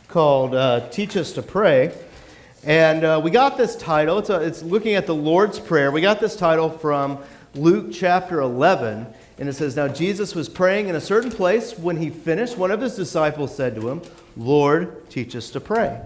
called Teach Us to Pray. And we got this title. It's looking at the Lord's Prayer. We got this title from Luke chapter 11. And it says, "Now Jesus was praying in a certain place. When he finished, one of his disciples said to him, 'Lord, teach us to pray.'"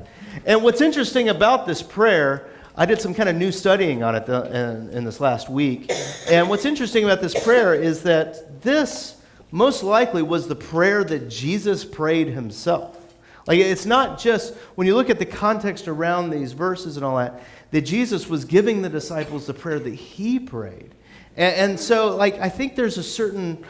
And what's interesting about this prayer, I did some kind of new studying on it in this last week. And what's interesting about this prayer is that this most likely was the prayer that Jesus prayed himself. Like, it's not just, when you look at the context around these verses and all that Jesus was giving the disciples the prayer that he prayed. And so, like, I think there's a certain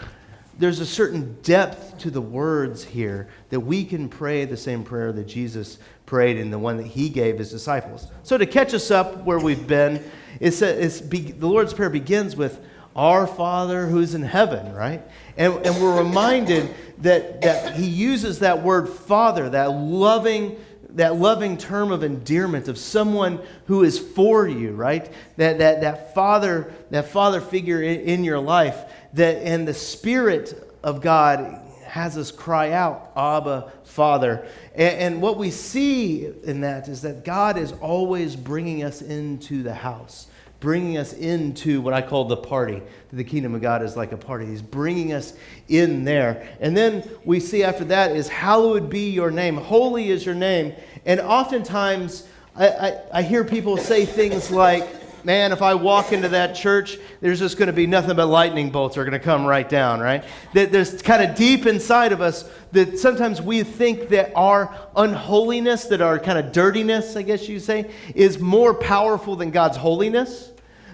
depth to the words here that we can pray the same prayer that Jesus prayed and the one that he gave his disciples. So to catch us up where we've been, the Lord's Prayer begins with, "Our Father who's in heaven," right? And we're reminded that he uses that word Father, that loving term of endearment of someone who is for you, right? That father figure in your life, and the Spirit of God has us cry out, "Abba, Father." And what we see in that is that God is always bringing us into the house, bringing us into what I call the party. The kingdom of God is like a party. He's bringing us in there. And then we see after that is, "Hallowed be your name." Holy is your name. And oftentimes I hear people say things like, "Man, if I walk into that church, there's just going to be nothing but lightning bolts are going to come right down," right? That there's kind of deep inside of us that sometimes we think that our unholiness, that our kind of dirtiness, I guess you say, is more powerful than God's holiness.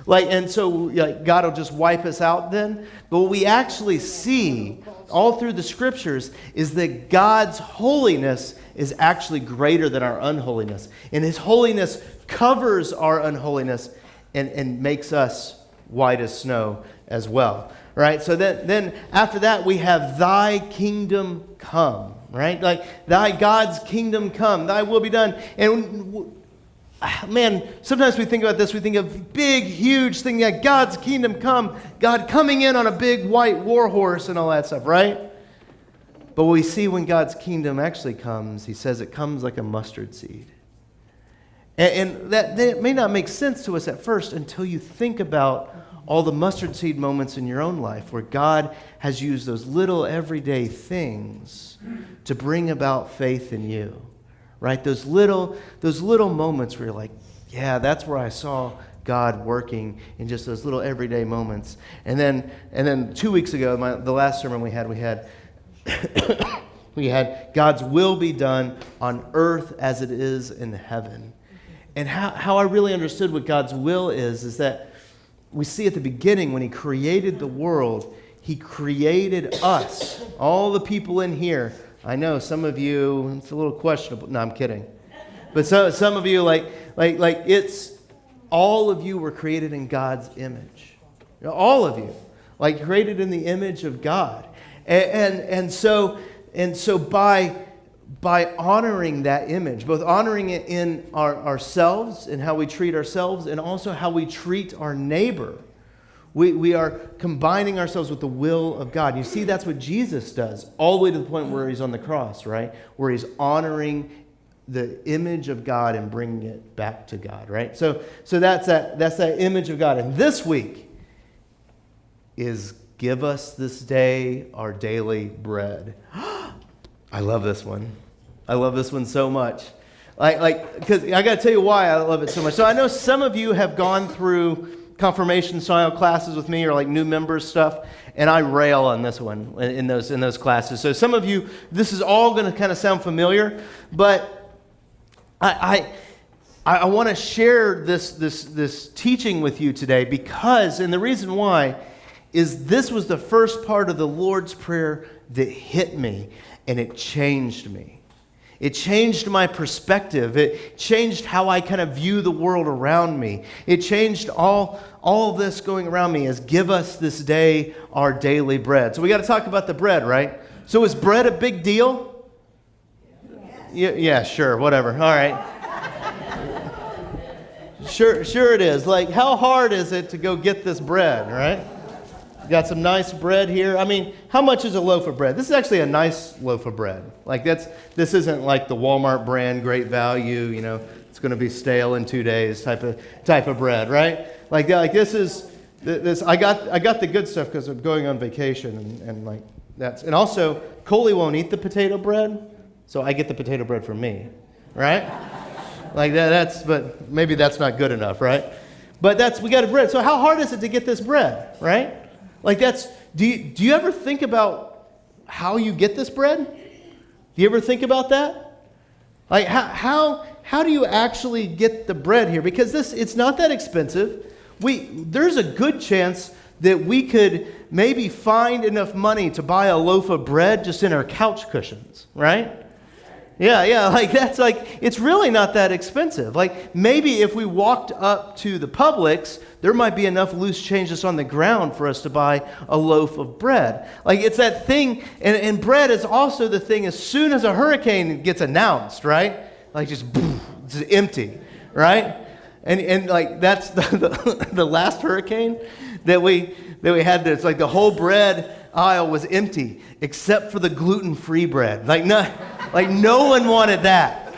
And so God will just wipe us out then. But what we actually see all through the scriptures is that God's holiness is actually greater than our unholiness. And his holiness covers our unholiness and makes us white as snow as well, right? So then after that, we have "Thy kingdom come," right? Like, "Thy God's kingdom come, thy will be done." And man, sometimes we think about this, we think of big, huge thing, like God's kingdom come, God coming in on a big white war horse and all that stuff, right? But what we see when God's kingdom actually comes, he says it comes like a mustard seed. And that may not make sense to us at first until you think about all the mustard seed moments in your own life where God has used those little everyday things to bring about faith in you, right? Those little moments where you're like, yeah, that's where I saw God working in just those little everyday moments. And then 2 weeks ago, the last sermon we had we had God's will be done on earth as it is in heaven. And how I really understood what God's will is that we see at the beginning when he created the world, he created us, all the people in here. I know some of you, it's a little questionable. No, I'm kidding. But some of you, like it's, all of you were created in God's image. All of you, like created in the image of God. And so by honoring that image, both honoring it in ourselves and how we treat ourselves and also how we treat our neighbor, we are combining ourselves with the will of God. You see, that's what Jesus does, all the way to the point where he's on the cross, right? Where he's honoring the image of God and bringing it back to God, right? So that's that image of God. And this week is "Give us this day our daily bread." I love this one. I love this one so much. Because I got to tell you why I love it so much. So I know some of you have gone through confirmation style classes with me, or like new members stuff, and I rail on this one in those classes. So some of you, this is all going to kind of sound familiar, but I want to share this teaching with you today because, and the reason why is this was the first part of the Lord's Prayer that hit me, and it changed me. It changed my perspective. It changed how I kind of view the world around me. It changed all of this going around me as "Give us this day our daily bread." So we got to talk about the bread, right? So is bread a big deal? Yeah, sure, whatever. All right. Sure it is. Like, how hard is it to go get this bread, right? Got some nice bread here. I mean, how much is a loaf of bread? This is actually a nice loaf of bread. Like this isn't like the Walmart brand, great value, it's going to be stale in 2 days type of bread, right? Like this is this. I got the good stuff because I'm going on vacation and like that's. And also, Coley won't eat the potato bread, so I get the potato bread from me, right? Like that's. But maybe that's not good enough, right? But we got a bread. So how hard is it to get this bread, right? Like do you ever think about how you get this bread? Do you ever think about that? Like how do you actually get the bread here? Because it's not that expensive. There's a good chance that we could maybe find enough money to buy a loaf of bread just in our couch cushions, right? Yeah, it's really not that expensive. Like maybe if we walked up to the Publix, there might be enough loose change just on the ground for us to buy a loaf of bread. Like it's that thing, and bread is also the thing as soon as a hurricane gets announced, right? Like just boom, it's empty, right? And like that's the last hurricane that we had. It's like the whole bread aisle was empty except for the gluten-free bread. Like no one wanted that.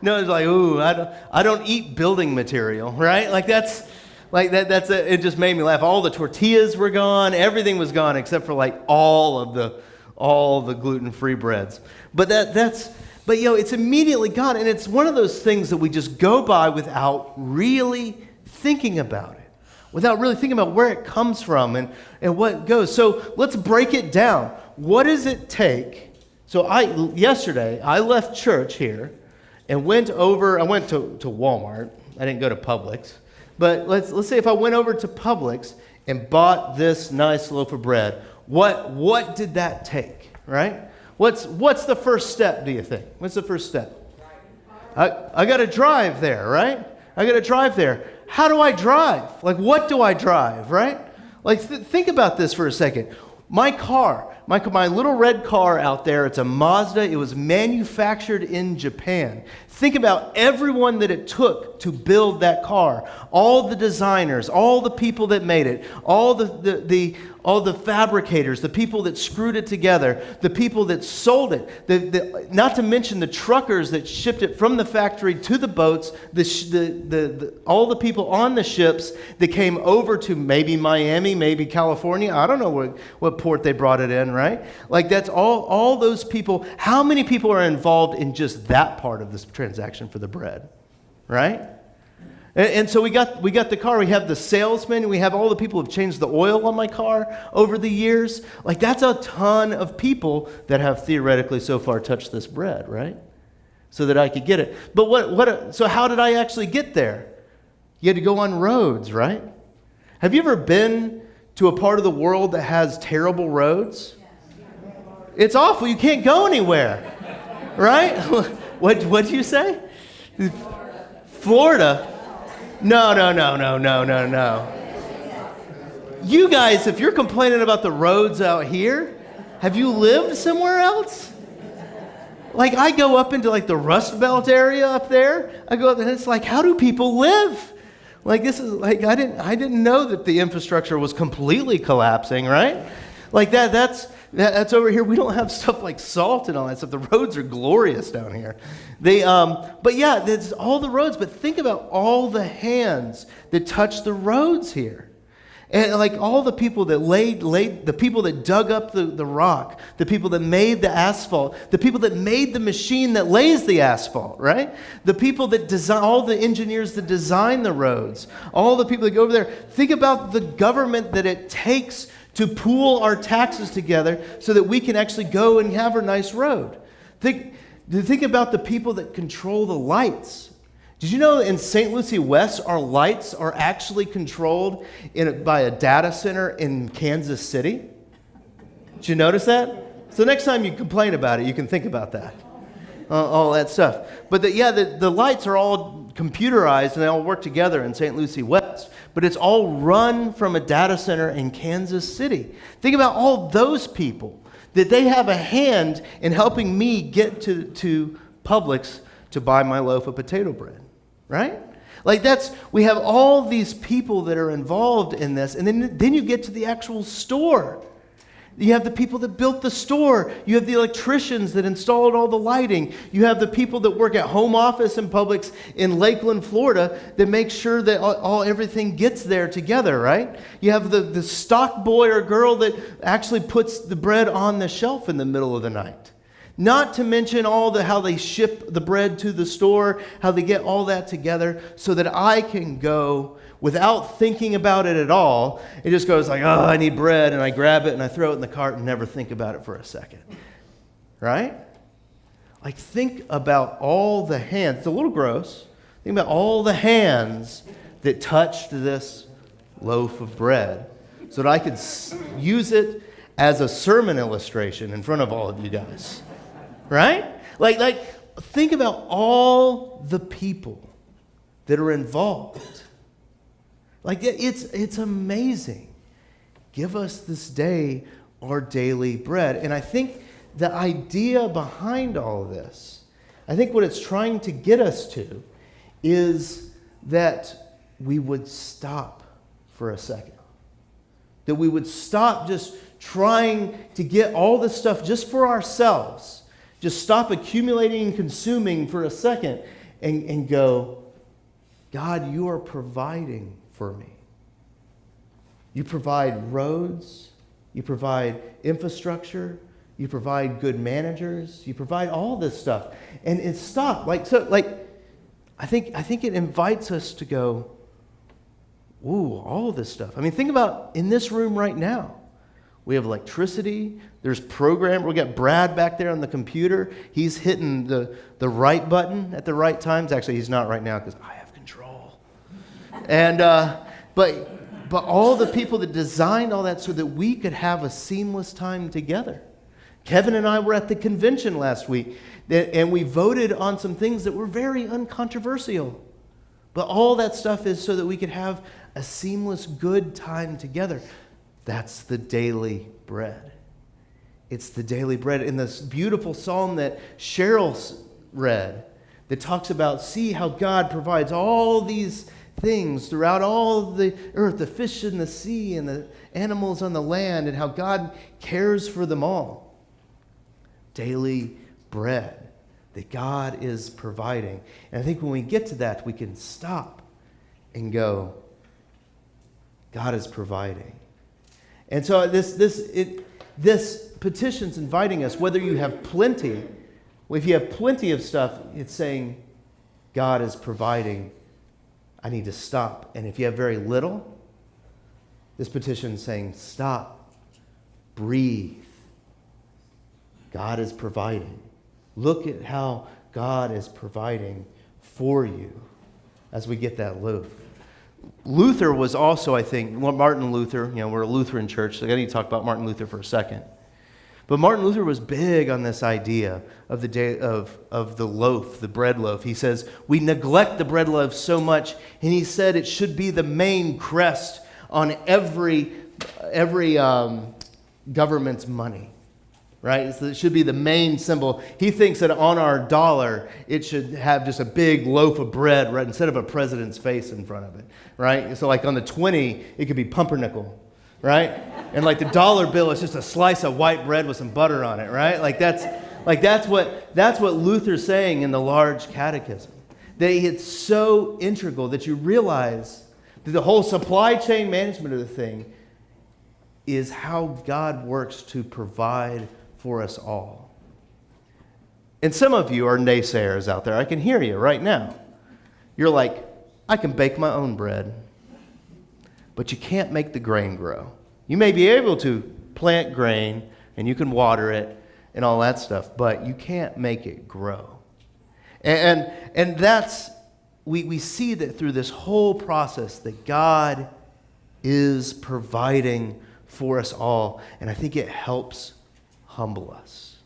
No, it's like, ooh, I don't eat building material, right? It just made me laugh. All the tortillas were gone, everything was gone except for like all the gluten-free breads. But it's immediately gone, and it's one of those things that we just go by without really thinking about it. Without really thinking about where it comes from and what goes. So let's break it down. What does it take? So yesterday, I left church here and went to Walmart. I didn't go to Publix. But let's say if I went over to Publix and bought this nice loaf of bread, what did that take, right? What's the first step, do you think? What's the first step? I got to drive there, right? I got to drive there. How do I drive? Like, what do I drive, right? Like, think about this for a second. My car, my little red car out there, it's a Mazda. It was manufactured in Japan. Think about everyone that it took to build that car. All the designers, all the people that made it, all the fabricators, the people that screwed it together, the people that sold it, not to mention the truckers that shipped it from the factory to the boats, all the people on the ships that came over to maybe Miami, maybe California. I don't know what port they brought it in, right? Like that's all those people. How many people are involved in just that part of this transaction for the bread, right? And so we got the car, we have the salesman, we have all the people who have changed the oil on my car over the years. Like that's a ton of people that have theoretically so far touched this bread, right? So that I could get it. But so how did I actually get there? You had to go on roads, right? Have you ever been to a part of the world that has terrible roads? It's awful, you can't go anywhere, right? What'd you say? Florida? No. You guys, if you're complaining about the roads out here, have you lived somewhere else? Like I go up into like the Rust Belt area up there. I go up and it's like, how do people live? Like this is like I didn't know that the infrastructure was completely collapsing, right? Like that's over here. We don't have stuff like salt and all that stuff. The roads are glorious down here. But yeah, there's all the roads. But think about all the hands that touch the roads here. And like all the people that laid the people that dug up the rock, the people that made the asphalt, the people that made the machine that lays the asphalt, right? The people that design, all the engineers that design the roads, all the people that go over there. Think about the government that it takes to pool our taxes together so that we can actually go and have a nice road. Think about the people that control the lights. Did you know in St. Lucie West, our lights are actually controlled by a data center in Kansas City? Did you notice that? So next time you complain about it, you can think about that. All that stuff. But the lights are all computerized and they all work together in St. Lucie West. But it's all run from a data center in Kansas City. Think about all those people, that they have a hand in helping me get to Publix to buy my loaf of potato bread, right? Like we have all these people that are involved in this, and then you get to the actual store. You have the people that built the store. You have the electricians that installed all the lighting. You have the people that work at home office and Publix in Lakeland, Florida, that make sure that everything gets there together, right? You have the stock boy or girl that actually puts the bread on the shelf in the middle of the night. Not to mention how they ship the bread to the store, how they get all that together so that I can go without thinking about it at all. It just goes like, oh, I need bread, and I grab it and I throw it in the cart and never think about it for a second. Right? Like, think about all the hands. It's a little gross. Think about all the hands that touched this loaf of bread so that I could use it as a sermon illustration in front of all of you guys. Right? Like, think about all the people that are involved. Like, it's amazing. Give us this day our daily bread. And I think the idea behind all of this, I think what it's trying to get us to is that we would stop for a second. That we would stop just trying to get all this stuff just for ourselves. Just stop accumulating and consuming for a second and go, God, you are providing for me. You provide roads, you provide infrastructure, you provide good managers, you provide all this stuff. And it's stopped. I think it invites us to go, ooh, all of this stuff. I mean, think about in this room right now. We have electricity, there's program. We got Brad back there on the computer. He's hitting the right button at the right times. Actually, he's not right now because I have control. And but all the people that designed all that so that we could have a seamless time together. Kevin and I were at the convention last week, and we voted on some things that were very uncontroversial. But all that stuff is so that we could have a seamless, good time together. That's the daily bread. It's the daily bread. In this beautiful psalm that Cheryl read, that talks about, see how God provides all these things throughout all the earth, the fish in the sea and the animals on the land, and how God cares for them all. Daily bread that God is providing. And I think when we get to that, we can stop and go, God is providing. And so this petition's inviting us, whether you have plenty, if you have plenty of stuff, it's saying, God is providing. I need to stop. And if you have very little, this petition is saying, stop, breathe. God is providing. Look at how God is providing for you as we get that loaf. Luther was also, I think, Martin Luther, we're a Lutheran church, so I need to talk about Martin Luther for a second. But Martin Luther was big on this idea of the day of the loaf, the bread loaf. He says, we neglect the bread loaf so much, and he said it should be the main crest on every government's money. Right? So it should be the main symbol. He thinks that on our dollar, it should have just a big loaf of bread right instead of a president's face in front of it. Right? So like on the 20, it could be pumpernickel. Right? And like the dollar bill is just a slice of white bread with some butter on it. Right? That's what Luther's saying in the large catechism. That it's so integral that you realize that the whole supply chain management of the thing is how God works to provide for us all. And some of you are naysayers out there. I can hear you right now. You're like, I can bake my own bread, but you can't make the grain grow. You may be able to plant grain and you can water it and all that stuff, but you can't make it grow. And that's, we see that through this whole process that God is providing for us all. And I think it helps humble us.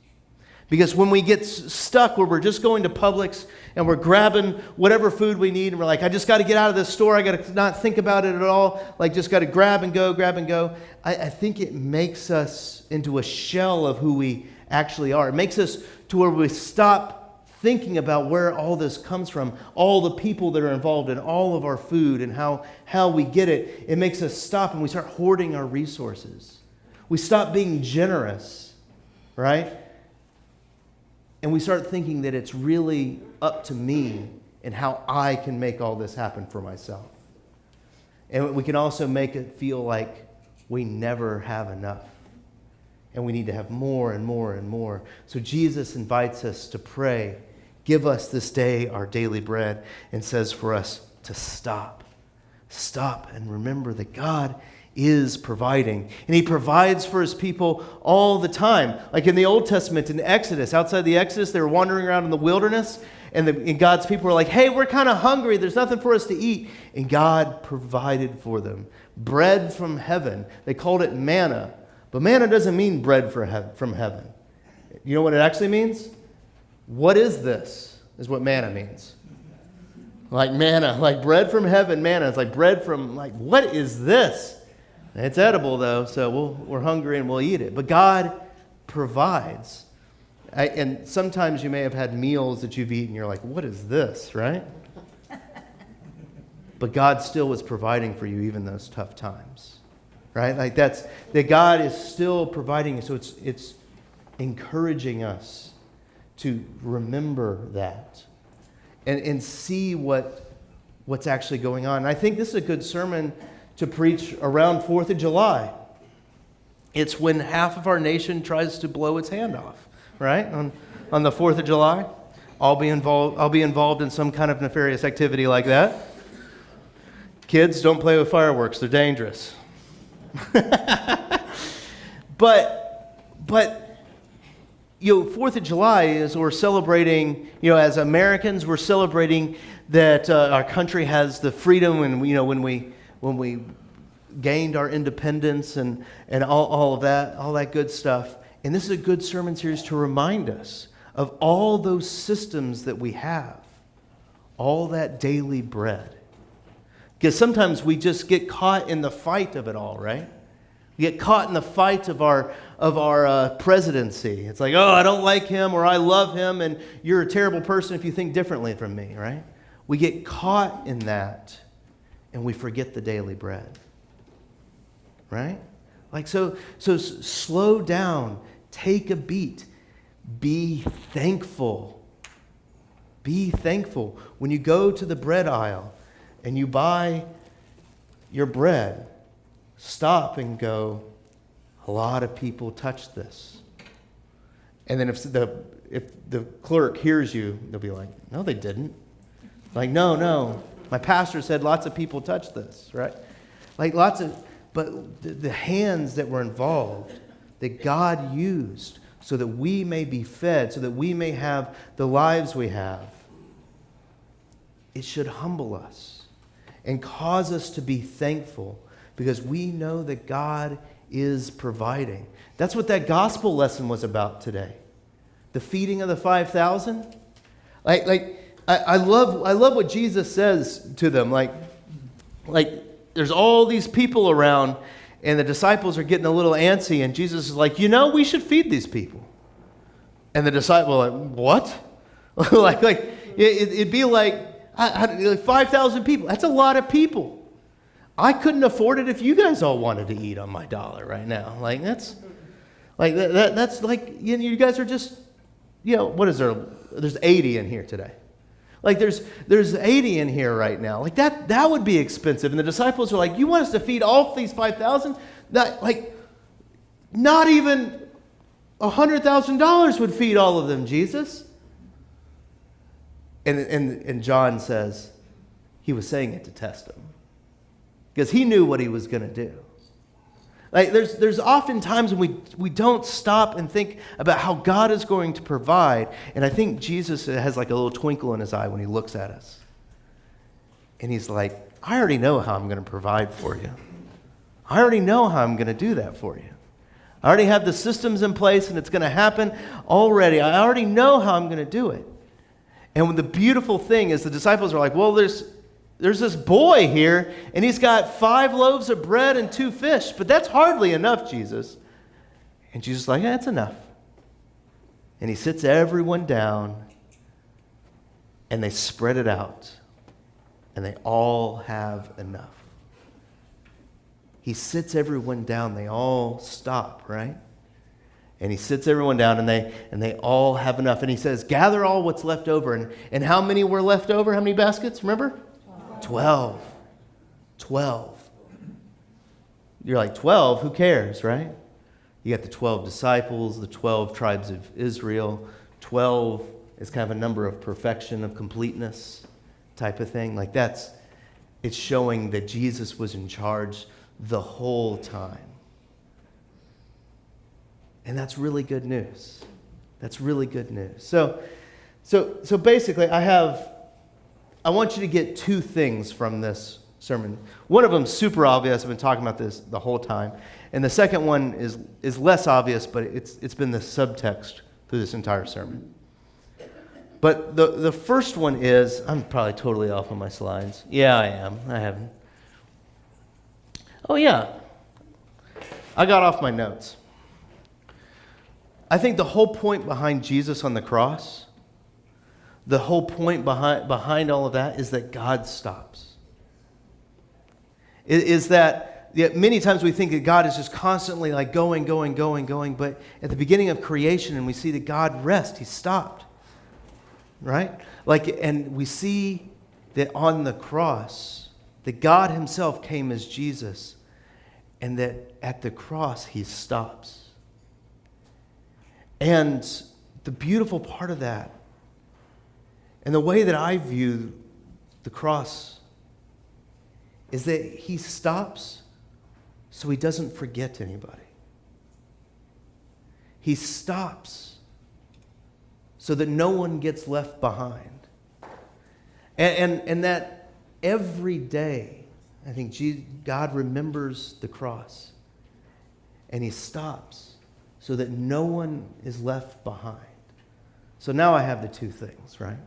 Because when we get stuck where we're just going to Publix and we're grabbing whatever food we need and we're like, I just got to get out of this store, I got to not think about it at all, like just got to grab and go, I think it makes us into a shell of who we actually are. It makes us to where we stop thinking about where all this comes from, all the people that are involved in all of our food and how we get it, it makes us stop and we start hoarding our resources. We stop being generous, right? And we start thinking that it's really up to me and how I can make all this happen for myself. And we can also make it feel like we never have enough. And we need to have more and more and more. So Jesus invites us to pray, give us this day our daily bread, and says for us to stop. Stop and remember that God is providing. And he provides for his people all the time. Like in the Old Testament, in Exodus, outside the Exodus, they were wandering around in the wilderness, and God's people were like, hey, we're kind of hungry. There's nothing for us to eat. And God provided for them. Bread from heaven. They called it manna. But manna doesn't mean bread from heaven. You know what it actually means? What is this? Is what manna means. Like manna, like bread from heaven, manna. It's like bread from, like, what is this? It's edible, though, so we're hungry and we'll eat it. But God provides. And sometimes you may have had meals that you've eaten, you're like, what is this, right? But God still was providing for you even those tough times. Right? Like that God is still providing. So it's encouraging us to remember that and see what's actually going on. And I think this is a good sermon to preach around 4th of July. It's when half of our nation tries to blow its hand off, right? On the 4th of July. I'll be involved in some kind of nefarious activity like that. Kids, don't play with fireworks. They're dangerous. but 4th of July is we're celebrating, as Americans, we're celebrating that our country has the freedom, and when we gained our independence and all of that, all that good stuff. And this is a good sermon series to remind us of all those systems that we have, all that daily bread. Because sometimes we just get caught in the fight of it all, right? We get caught in the fight of our presidency. It's like, oh, I don't like him, or I love him, and you're a terrible person if you think differently from me, right? We get caught in that, and we forget the daily bread, right? Like so slow down, take a beat, be thankful. Be thankful. When you go to the bread aisle, and you buy your bread, stop and go, a lot of people touched this. And then if the clerk hears you, they'll be like, no, they didn't. Like, no, my pastor said lots of people touched this, right? Like but the hands that were involved, that God used so that we may be fed, so that we may have the lives we have, it should humble us and cause us to be thankful because we know that God is providing. That's what that gospel lesson was about today. The feeding of the 5,000. I love what Jesus says to them. Like there's all these people around and the disciples are getting a little antsy and Jesus is like, we should feed these people. And the disciple are like, what? It'd be like 5,000 people. That's a lot of people. I couldn't afford it if you guys all wanted to eat on my dollar right now. That's like you guys are just what is there? There's 80 in here today. Like there's 80 in here right now. Like that would be expensive. And the disciples are like, you want us to feed all these 5,000? Not even $100,000 would feed all of them, Jesus. And John says he was saying it to test him. Because he knew what he was going to do. Like there's often times when we don't stop and think about how God is going to provide. And I think Jesus has like a little twinkle in his eye when he looks at us. And he's like, I already know how I'm going to provide for you. I already know how I'm going to do that for you. I already have the systems in place and it's going to happen already. I already know how I'm going to do it. And the beautiful thing is the disciples are like, well, there's this boy here, and he's got 5 loaves of bread and 2 fish, but that's hardly enough, Jesus. And Jesus is like, that's enough. And he sits everyone down, and they spread it out, and they all have enough. He sits everyone down. They all stop, right? And he sits everyone down, and they all have enough. And he says, gather all what's left over. And how many were left over? How many baskets? Remember? 12. 12. You're like, 12? Who cares, right? You got the 12 disciples, the 12 tribes of Israel. 12 is kind of a number of perfection, of completeness type of thing. Like it's showing that Jesus was in charge the whole time. And that's really good news. That's really good news. So basically, I want you to get two things from this sermon. One of them is super obvious. I've been talking about this the whole time. And the second one is less obvious, but it's been the subtext through this entire sermon. But the first one is, I'm probably totally off on my slides. Yeah, I am. I haven't. Oh, yeah. I got off my notes. I think the whole point behind Jesus on the cross, the whole point behind all of that is that God stops. Is that many times we think that God is just constantly like going, but at the beginning of creation, and we see that God rests, he stopped. Right? And we see that on the cross, that God himself came as Jesus, and that at the cross, he stops. And the beautiful part of that, and the way that I view the cross, is that he stops so he doesn't forget anybody. He stops so that no one gets left behind. And that every day, I think God remembers the cross. And he stops so that no one is left behind. So now I have the two things, right?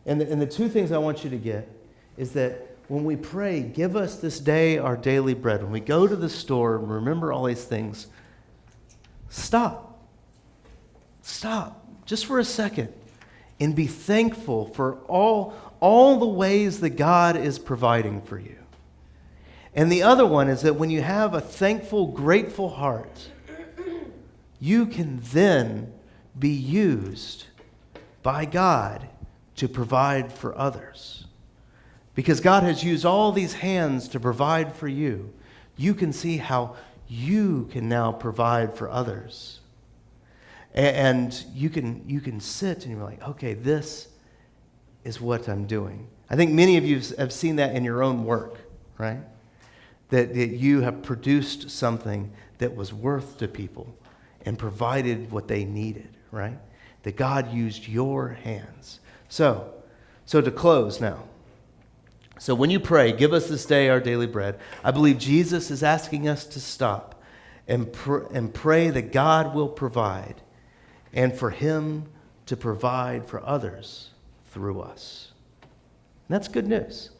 And the two things I want you to get is that when we pray, give us this day our daily bread, when we go to the store and remember all these things, stop. Stop just for a second and be thankful for all the ways that God is providing for you. And the other one is that when you have a thankful, grateful heart, you can then be used by God to provide for others. Because God has used all these hands to provide for you. You can see how you can now provide for others. And you can sit and you're like, okay, this is what I'm doing. I think many of you have seen that in your own work, right? That you have produced something that was worth to people and provided what they needed, right? That God used your hands. So to close now. So when you pray, give us this day our daily bread, I believe Jesus is asking us to stop and pray that God will provide and for him to provide for others through us. And that's good news.